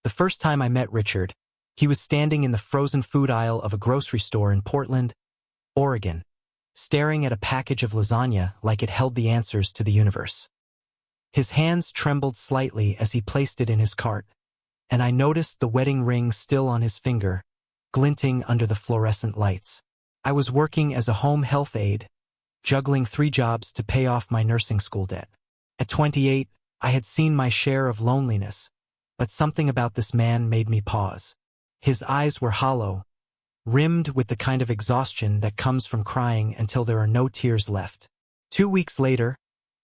The first time I met Richard, he was standing in the frozen food aisle of a grocery store in Portland, Oregon, staring at a package of lasagna like it held the answers to the universe. His hands trembled slightly as he placed it in his cart, and I noticed the wedding ring still on his finger, glinting under the fluorescent lights. I was working as a home health aide, juggling 3 jobs to pay off my nursing school debt. At 28, I had seen my share of loneliness, but something about this man made me pause. His eyes were hollow, rimmed with the kind of exhaustion that comes from crying until there are no tears left. 2 weeks later,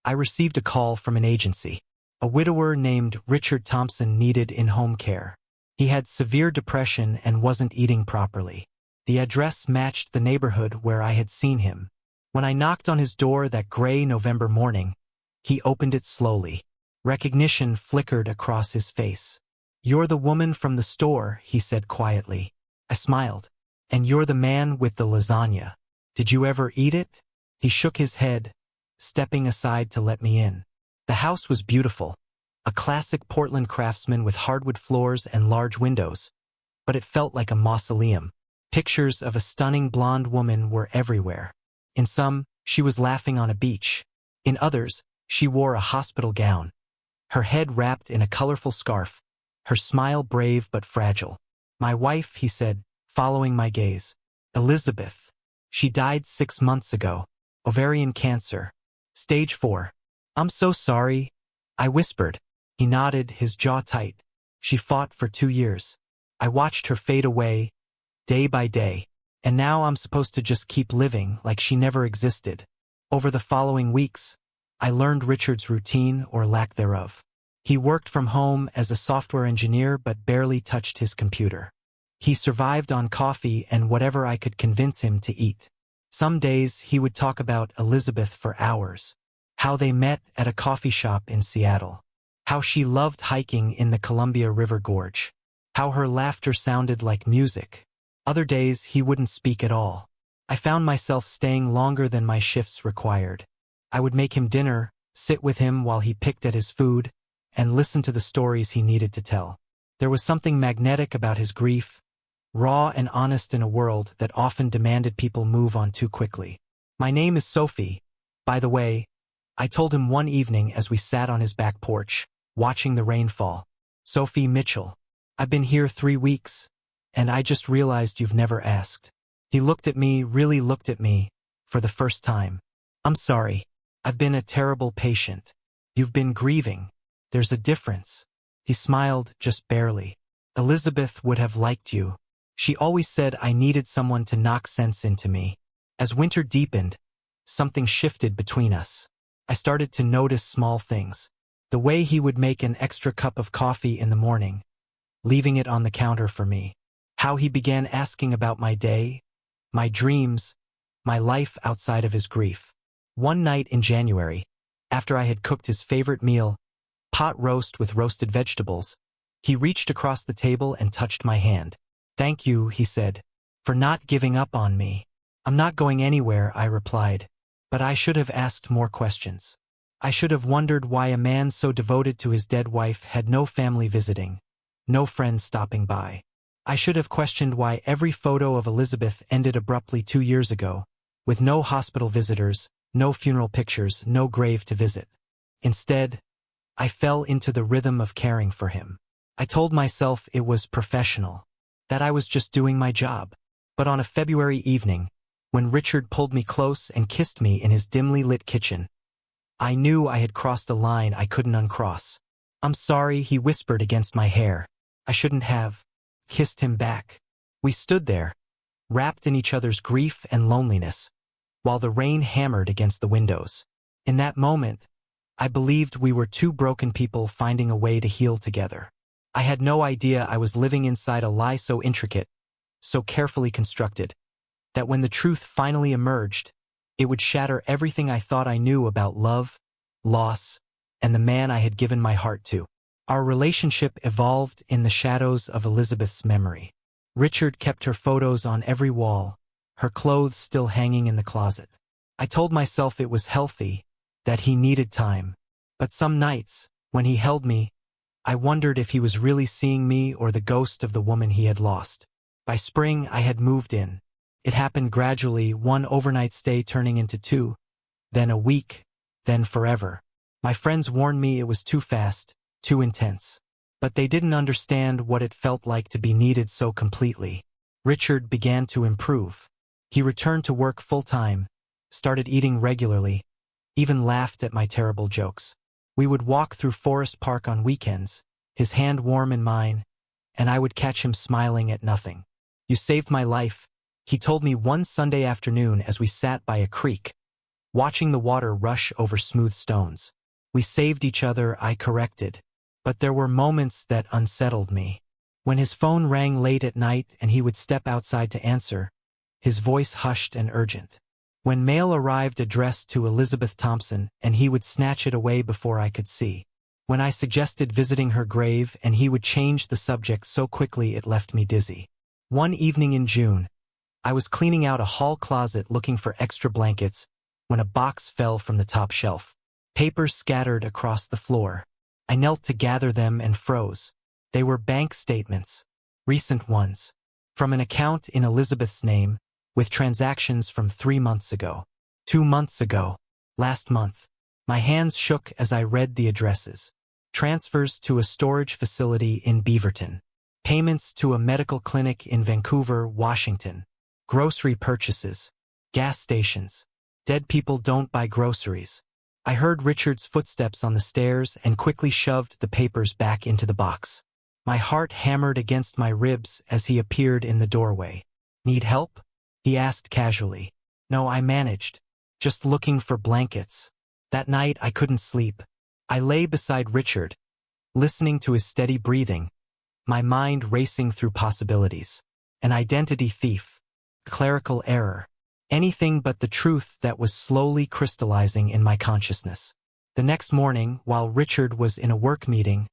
I received a call from an agency. A widower named Richard Thompson needed in-home care. He had severe depression and wasn't eating properly. The address matched the neighborhood where I had seen him. When I knocked on his door that gray November morning, he opened it slowly. Recognition flickered across his face. "You're the woman from the store," he said quietly. I smiled. "And you're the man with the lasagna. Did you ever eat it?" He shook his head, stepping aside to let me in. The house was beautiful, a classic Portland craftsman with hardwood floors and large windows, but it felt like a mausoleum. Pictures of a stunning blonde woman were everywhere. In some, she was laughing on a beach. In others, she wore a hospital gown, her head wrapped in a colorful scarf, her smile brave but fragile. "My wife," he said, following my gaze. "Elizabeth. She died 6 months ago. Ovarian cancer. Stage 4. "I'm so sorry," I whispered. He nodded, his jaw tight. "She fought for 2 years. I watched her fade away, day by day. And now I'm supposed to just keep living like she never existed." Over the following weeks, I learned Richard's routine or lack thereof. He worked from home as a software engineer but barely touched his computer. He survived on coffee and whatever I could convince him to eat. Some days he would talk about Elizabeth for hours. How they met at a coffee shop in Seattle. How she loved hiking in the Columbia River Gorge. How her laughter sounded like music. Other days he wouldn't speak at all. I found myself staying longer than my shifts required. I would make him dinner, sit with him while he picked at his food, and listen to the stories he needed to tell. There was something magnetic about his grief, raw and honest in a world that often demanded people move on too quickly. "My name is Sophie, by the way," I told him one evening as we sat on his back porch, watching the rain fall. "Sophie Mitchell. I've been here 3 weeks, and I just realized you've never asked." He looked at me, really looked at me, for the first time. "I'm sorry. I've been a terrible patient. You've been grieving. There's a difference." He smiled, just barely. "Elizabeth would have liked you. She always said I needed someone to knock sense into me." As winter deepened, something shifted between us. I started to notice small things. The way he would make an extra cup of coffee in the morning, leaving it on the counter for me. How he began asking about my day, my dreams, my life outside of his grief. One night in January, after I had cooked his favorite meal, pot roast with roasted vegetables, he reached across the table and touched my hand. "Thank you," he said, "for not giving up on me." "I'm not going anywhere," I replied, but I should have asked more questions. I should have wondered why a man so devoted to his dead wife had no family visiting, no friends stopping by. I should have questioned why every photo of Elizabeth ended abruptly 2 years ago, with no hospital visitors, no funeral pictures, no grave to visit. Instead, I fell into the rhythm of caring for him. I told myself it was professional, that I was just doing my job. But on a February evening, when Richard pulled me close and kissed me in his dimly lit kitchen, I knew I had crossed a line I couldn't uncross. "I'm sorry," he whispered against my hair. I shouldn't have kissed him back. We stood there, wrapped in each other's grief and loneliness, while the rain hammered against the windows. In that moment, I believed we were 2 broken people finding a way to heal together. I had no idea I was living inside a lie so intricate, so carefully constructed, that when the truth finally emerged, it would shatter everything I thought I knew about love, loss, and the man I had given my heart to. Our relationship evolved in the shadows of Elizabeth's memory. Richard kept her photos on every wall, her clothes still hanging in the closet. I told myself it was healthy, that he needed time. But some nights, when he held me, I wondered if he was really seeing me or the ghost of the woman he had lost. By spring, I had moved in. It happened gradually, one overnight stay turning into two, then a week, then forever. My friends warned me it was too fast, too intense. But they didn't understand what it felt like to be needed so completely. Richard began to improve. He returned to work full-time, started eating regularly, even laughed at my terrible jokes. We would walk through Forest Park on weekends, his hand warm in mine, and I would catch him smiling at nothing. "You saved my life," he told me one Sunday afternoon as we sat by a creek, watching the water rush over smooth stones. "We saved each other," I corrected. But there were moments that unsettled me. When his phone rang late at night and he would step outside to answer, his voice hushed and urgent. When mail arrived addressed to Elizabeth Thompson and he would snatch it away before I could see. When I suggested visiting her grave and he would change the subject so quickly it left me dizzy. One evening in June, I was cleaning out a hall closet looking for extra blankets when a box fell from the top shelf. Papers scattered across the floor. I knelt to gather them and froze. They were bank statements, recent ones, from an account in Elizabeth's name, with transactions from 3 months ago, 2 months ago, last month. My hands shook as I read the addresses. Transfers to a storage facility in Beaverton. Payments to a medical clinic in Vancouver, Washington. Grocery purchases. Gas stations. Dead people don't buy groceries. I heard Richard's footsteps on the stairs and quickly shoved the papers back into the box. My heart hammered against my ribs as he appeared in the doorway. "Need help?" he asked casually. "No, I managed. Just looking for blankets." That night I couldn't sleep. I lay beside Richard, listening to his steady breathing, my mind racing through possibilities. An identity thief. Clerical error. Anything but the truth that was slowly crystallizing in my consciousness. The next morning, while Richard was in a work meeting,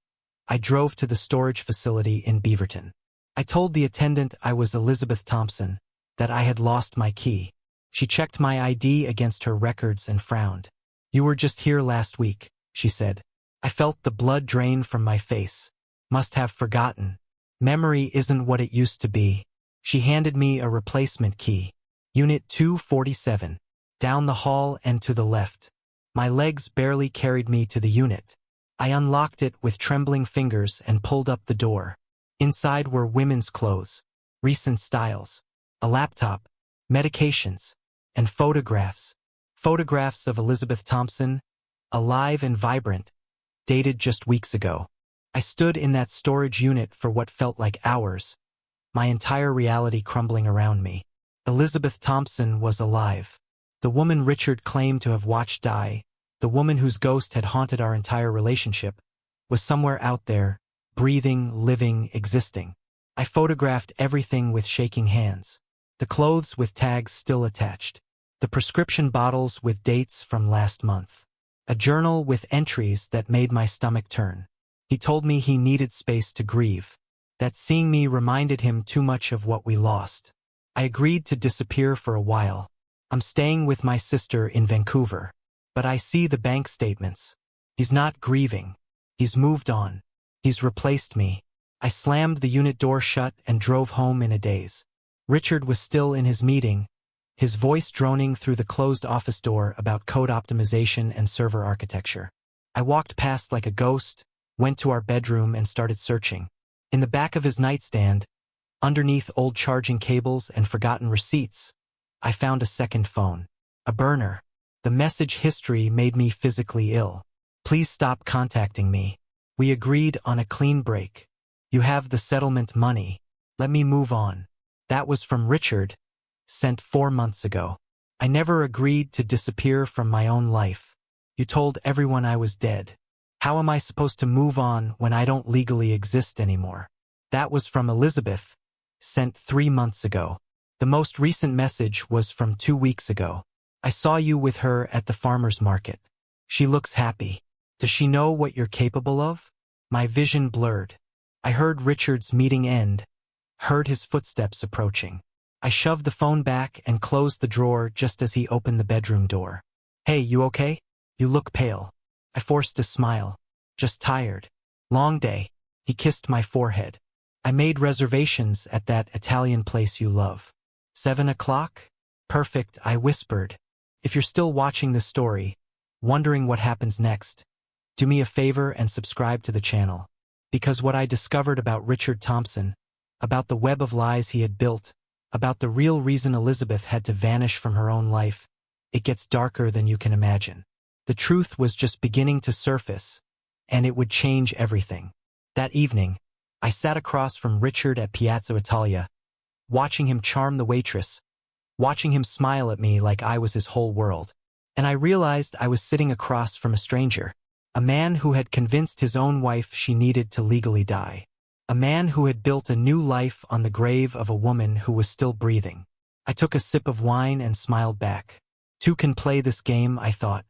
I drove to the storage facility in Beaverton. I told the attendant I was Elizabeth Thompson, that I had lost my key. She checked my ID against her records and frowned. "You were just here last week," she said. I felt the blood drain from my face. Must have forgotten. Memory isn't what it used to be. She handed me a replacement key. Unit 247. Down the hall and to the left. My legs barely carried me to the unit. I unlocked it with trembling fingers and pulled up the door. Inside were women's clothes, recent styles, a laptop, medications, and photographs. Photographs of Elizabeth Thompson, alive and vibrant, dated just weeks ago. I stood in that storage unit for what felt like hours, my entire reality crumbling around me. Elizabeth Thompson was alive. The woman Richard claimed to have watched die, the woman whose ghost had haunted our entire relationship, was somewhere out there, breathing, living, existing. I photographed everything with shaking hands. The clothes with tags still attached. The prescription bottles with dates from last month. A journal with entries that made my stomach turn. He told me he needed space to grieve, that seeing me reminded him too much of what we lost. I agreed to disappear for a while. I'm staying with my sister in Vancouver. But I see the bank statements. He's not grieving. He's moved on. He's replaced me. I slammed the unit door shut and drove home in a daze. Richard was still in his meeting, his voice droning through the closed office door about code optimization and server architecture. I walked past like a ghost, went to our bedroom and started searching. In the back of his nightstand, underneath old charging cables and forgotten receipts, I found a second phone. A burner. The message history made me physically ill. "Please stop contacting me. We agreed on a clean break. You have the settlement money. Let me move on." That was from Richard, sent 4 months ago. I never agreed to disappear from my own life. You told everyone I was dead. How am I supposed to move on when I don't legally exist anymore? That was from Elizabeth, sent 3 months ago. The most recent message was from 2 weeks ago. "I saw you with her at the farmer's market. She looks happy. Does she know what you're capable of?" My vision blurred. I heard Richard's meeting end, heard his footsteps approaching. I shoved the phone back and closed the drawer just as he opened the bedroom door. "Hey, you okay? You look pale." I forced a smile. "Just tired." Long day. He kissed my forehead. I made reservations at that Italian place you love. 7 o'clock? Perfect, I whispered. If you're still watching this story, wondering what happens next, do me a favor and subscribe to the channel. Because what I discovered about Richard Thompson, about the web of lies he had built, about the real reason Elizabeth had to vanish from her own life, it gets darker than you can imagine. The truth was just beginning to surface, and it would change everything. That evening, I sat across from Richard at Piazza Italia, watching him charm the waitress, watching him smile at me like I was his whole world. And I realized I was sitting across from a stranger, a man who had convinced his own wife she needed to legally die, a man who had built a new life on the grave of a woman who was still breathing. I took a sip of wine and smiled back. Two can play this game, I thought.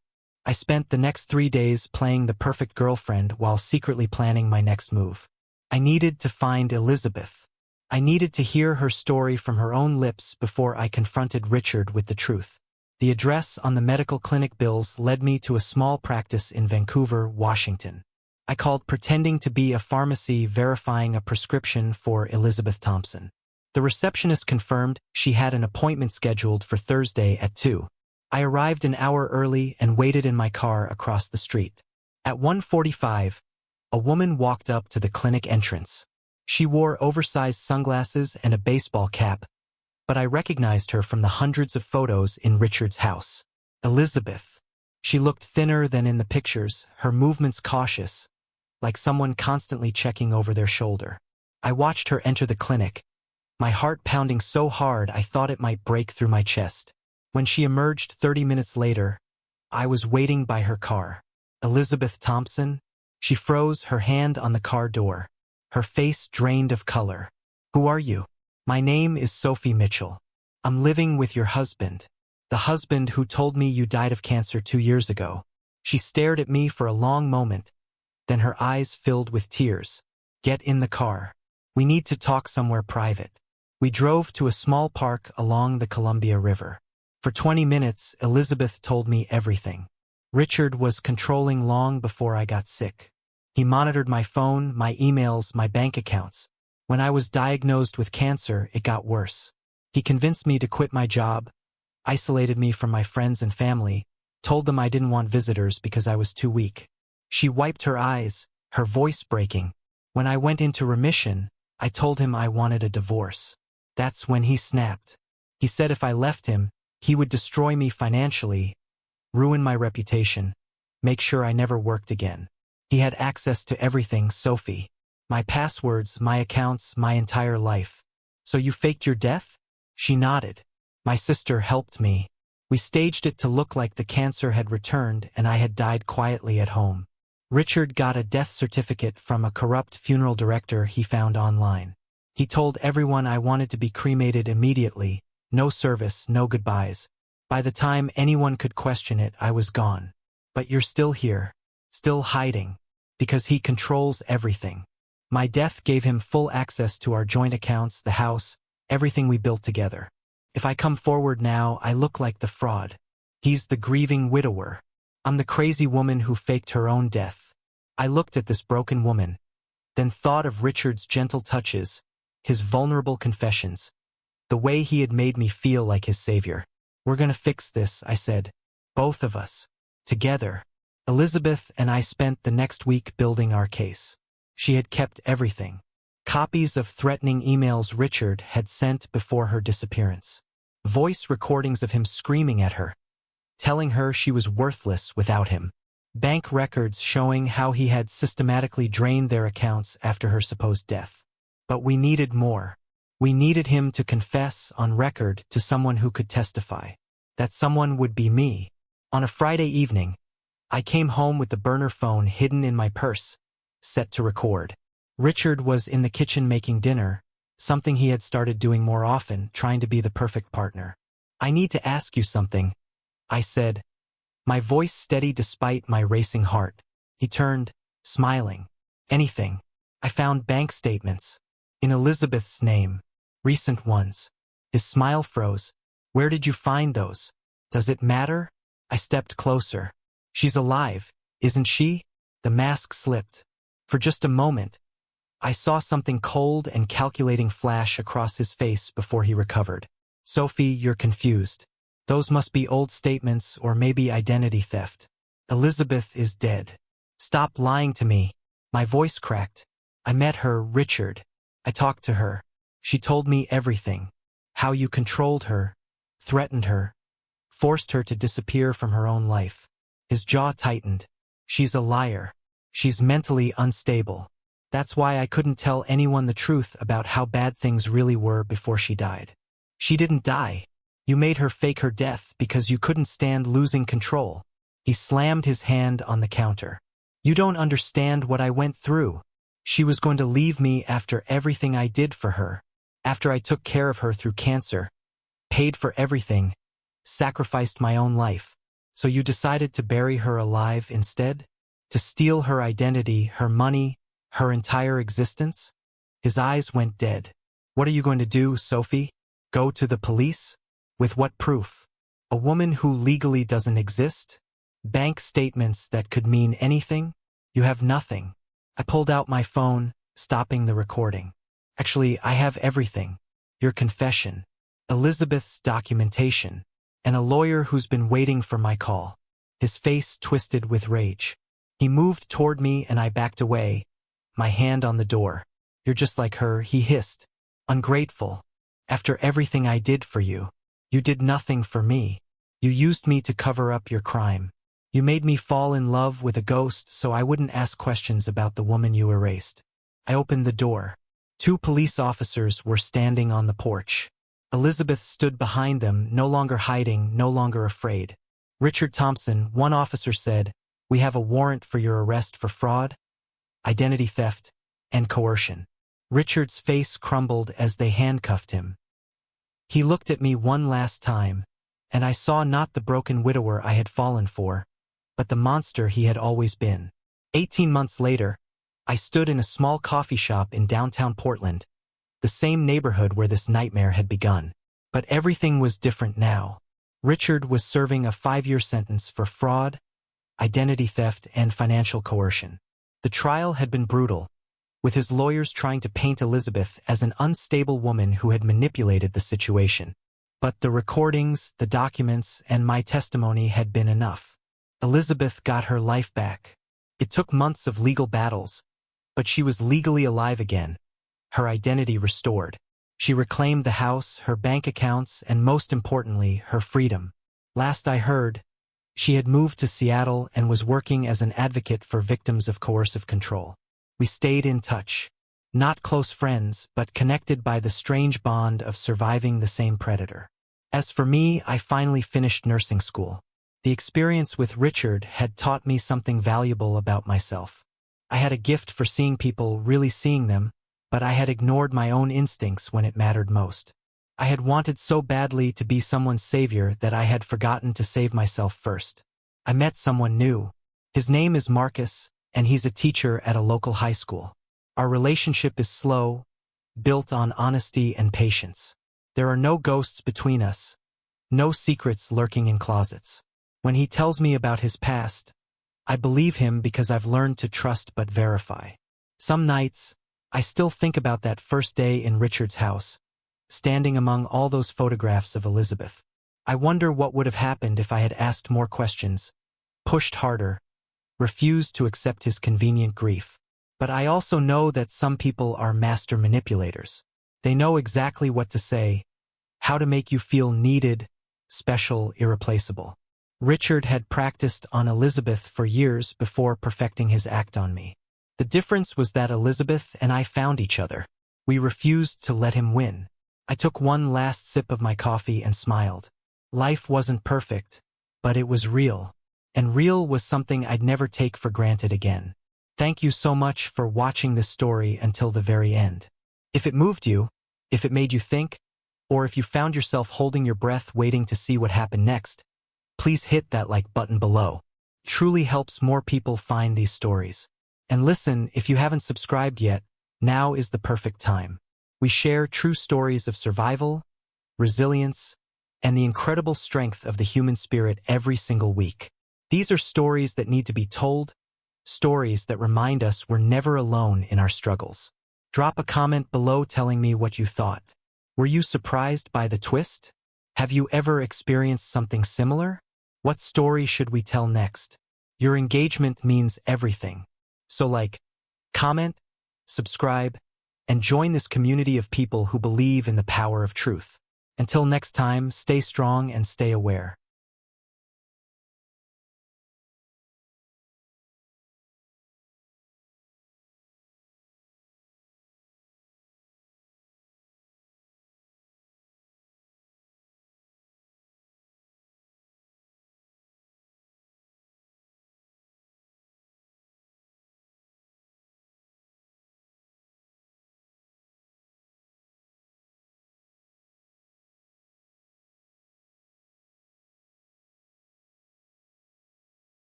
I spent the next 3 days playing the perfect girlfriend while secretly planning my next move. I needed to find Elizabeth. I needed to hear her story from her own lips before I confronted Richard with the truth. The address on the medical clinic bills led me to a small practice in Vancouver, Washington. I called pretending to be a pharmacy verifying a prescription for Elizabeth Thompson. The receptionist confirmed she had an appointment scheduled for Thursday at 2. I arrived an hour early and waited in my car across the street. At 1:45, a woman walked up to the clinic entrance. She wore oversized sunglasses and a baseball cap, but I recognized her from the hundreds of photos in Richard's house. Elizabeth. She looked thinner than in the pictures, her movements cautious, like someone constantly checking over their shoulder. I watched her enter the clinic, my heart pounding so hard I thought it might break through my chest. When she emerged 30 minutes later, I was waiting by her car. Elizabeth Thompson? She froze, her hand on the car door, her face drained of color. Who are you? My name is Sophie Mitchell. I'm living with your husband. The husband who told me you died of cancer 2 years ago. She stared at me for a long moment, then her eyes filled with tears. Get in the car. We need to talk somewhere private. We drove to a small park along the Columbia River. For 20 minutes, Elizabeth told me everything. Richard was controlling long before I got sick. He monitored my phone, my emails, my bank accounts. When I was diagnosed with cancer, it got worse. He convinced me to quit my job, isolated me from my friends and family, told them I didn't want visitors because I was too weak. She wiped her eyes, her voice breaking. When I went into remission, I told him I wanted a divorce. That's when he snapped. He said if I left him, he would destroy me financially, ruin my reputation, make sure I never worked again. He had access to everything, Sophie. My passwords, my accounts, my entire life. So you faked your death? She nodded. My sister helped me. We staged it to look like the cancer had returned and I had died quietly at home. Richard got a death certificate from a corrupt funeral director he found online. He told everyone I wanted to be cremated immediately, no service, no goodbyes. By the time anyone could question it, I was gone. But you're still here, still hiding, because he controls everything. My death gave him full access to our joint accounts, the house, everything we built together. If I come forward now, I look like the fraud. He's the grieving widower. I'm the crazy woman who faked her own death. I looked at this broken woman, then thought of Richard's gentle touches, his vulnerable confessions, the way he had made me feel like his savior. We're gonna fix this, I said. Both of us. Together. Elizabeth and I spent the next week building our case. She had kept everything. Copies of threatening emails Richard had sent before her disappearance. Voice recordings of him screaming at her, telling her she was worthless without him. Bank records showing how he had systematically drained their accounts after her supposed death. But we needed more. We needed him to confess on record to someone who could testify. That someone would be me. On a Friday evening, I came home with the burner phone hidden in my purse, set to record. Richard was in the kitchen making dinner, something he had started doing more often, trying to be the perfect partner. I need to ask you something, I said, my voice steady despite my racing heart. He turned, smiling. Anything. I found bank statements. In Elizabeth's name. Recent ones. His smile froze. Where did you find those? Does it matter? I stepped closer. She's alive, isn't she? The mask slipped. For just a moment, I saw something cold and calculating flash across his face before he recovered. Sophie, you're confused. Those must be old statements or maybe identity theft. Elizabeth is dead. Stop lying to me. My voice cracked. I met her, Richard. I talked to her. She told me everything. How you controlled her, threatened her, forced her to disappear from her own life. His jaw tightened. She's a liar. She's mentally unstable. That's why I couldn't tell anyone the truth about how bad things really were before she died. She didn't die. You made her fake her death because you couldn't stand losing control. He slammed his hand on the counter. You don't understand what I went through. She was going to leave me after everything I did for her. After I took care of her through cancer, paid for everything, sacrificed my own life. So you decided to bury her alive instead? To steal her identity, her money, her entire existence? His eyes went dead. What are you going to do, Sophie? Go to the police? With what proof? A woman who legally doesn't exist? Bank statements that could mean anything? You have nothing. I pulled out my phone, stopping the recording. Actually, I have everything. Your confession, Elizabeth's documentation, and a lawyer who's been waiting for my call. His face twisted with rage. He moved toward me and I backed away, my hand on the door. You're just like her, he hissed. Ungrateful. After everything I did for you, you did nothing for me. You used me to cover up your crime. You made me fall in love with a ghost so I wouldn't ask questions about the woman you erased. I opened the door. 2 police officers were standing on the porch. Elizabeth stood behind them, no longer hiding, no longer afraid. Richard Thompson, one officer said, "We have a warrant for your arrest for fraud, identity theft, and coercion." Richard's face crumbled as they handcuffed him. He looked at me one last time, and I saw not the broken widower I had fallen for, but the monster he had always been. 18 months later, I stood in a small coffee shop in downtown Portland, the same neighborhood where this nightmare had begun. But everything was different now. Richard was serving a 5-year sentence for fraud, identity theft, and financial coercion. The trial had been brutal, with his lawyers trying to paint Elizabeth as an unstable woman who had manipulated the situation. But the recordings, the documents, and my testimony had been enough. Elizabeth got her life back. It took months of legal battles, but she was legally alive again, her identity restored. She reclaimed the house, her bank accounts, and most importantly, her freedom. Last I heard, she had moved to Seattle and was working as an advocate for victims of coercive control. We stayed in touch, not close friends, but connected by the strange bond of surviving the same predator. As for me, I finally finished nursing school. The experience with Richard had taught me something valuable about myself. I had a gift for seeing people really seeing them, but I had ignored my own instincts when it mattered most. I had wanted so badly to be someone's savior that I had forgotten to save myself first. I met someone new. His name is Marcus, and he's a teacher at a local high school. Our relationship is slow, built on honesty and patience. There are no ghosts between us, no secrets lurking in closets. When he tells me about his past, I believe him because I've learned to trust but verify. Some nights, I still think about that first day in Richard's house, standing among all those photographs of Elizabeth. I wonder what would have happened if I had asked more questions, pushed harder, refused to accept his convenient grief. But I also know that some people are master manipulators. They know exactly what to say, how to make you feel needed, special, irreplaceable. Richard had practiced on Elizabeth for years before perfecting his act on me. The difference was that Elizabeth and I found each other. We refused to let him win. I took one last sip of my coffee and smiled. Life wasn't perfect, but it was real. And real was something I'd never take for granted again. Thank you so much for watching this story until the very end. If it moved you, if it made you think, or if you found yourself holding your breath waiting to see what happened next, please hit that like button below. It truly helps more people find these stories. And listen, if you haven't subscribed yet, now is the perfect time. We share true stories of survival, resilience, and the incredible strength of the human spirit every single week. These are stories that need to be told, Stories that remind us we're never alone in our struggles. Drop a comment below telling me what you thought. Were you surprised by the twist? Have you ever experienced something similar? What story should we tell next? Your engagement means everything. So like, comment, subscribe, and join this community of people who believe in the power of truth. Until next time, stay strong and stay aware.